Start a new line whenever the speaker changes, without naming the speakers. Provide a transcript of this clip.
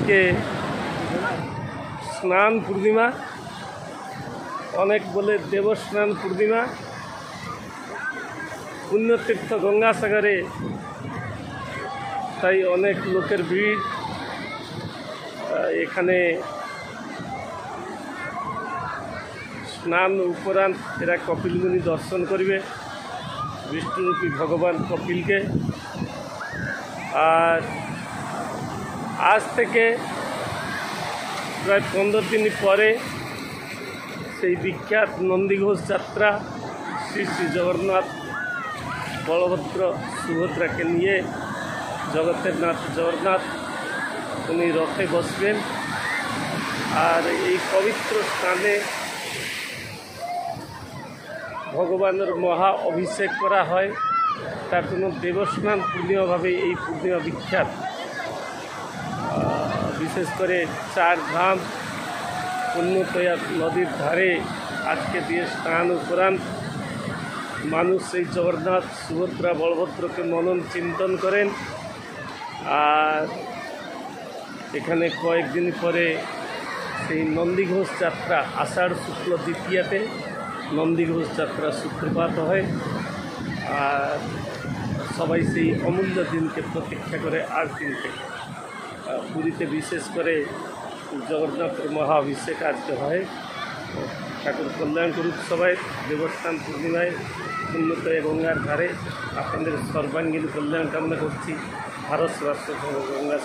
আজকে স্নান পূর্ণিমা, অনেক বলে দেবস্নান পূর্ণিমা। পুণ্যতীর্থ গঙ্গাসাগরে তাই অনেক লোকের ভিড়। এখানে স্নান উপরান্ত এরা কপিলমুনি দর্শন করবে, বিষ্ণুরূপী ভগবান কপিলকে। আর আজ থেকে প্রায় 15 দিন পরে সেই বিখ্যাত নন্দীঘোষ যাত্রা, শ্রী শ্রী জগন্নাথ বলভদ্র সুভদ্রাকে নিয়ে জগতের নাথ জগন্নাথ উনি রথে বসবেন। আর এই পবিত্র স্থানে ভগবানের মহা অভিষেক করা হয়। তার জন্য দেবস্নান পূর্ণিমাভাবে এই পূর্ণিমা বিখ্যাত। বিশেষ করে 4 ধাম পুণ্যতয়া নদীর ধারে আজকে দিয়ে স্নান উপরান্ত মানুষ সেই জগন্নাথ সুভদ্রা বলভদ্রকে মনন চিন্তন করেন। আর এখানে কয়েকদিন পরে সেই নন্দীঘোষ যাত্রা, আষাঢ় শুক্ল দ্বিতীয়াতে নন্দীঘোষ যাত্রা সূত্রপাত হয়। আর সবাই সেই অমূল্য দিনকে প্রতীক্ষা করে 8 দিন থেকে। পুরীতে বিশেষ করে জগন্নাথের মহা অভিষেক আজকে হয়। ঠাকুর কল্যাণ করুক সবাই। দেবস্নান পূর্ণিমায় পুণ্যতয়া গঙ্গার ধারে আপনাদের সর্বাঙ্গীন কল্যাণ কামনা করছি। ভারত রাষ্ট্র গঙ্গা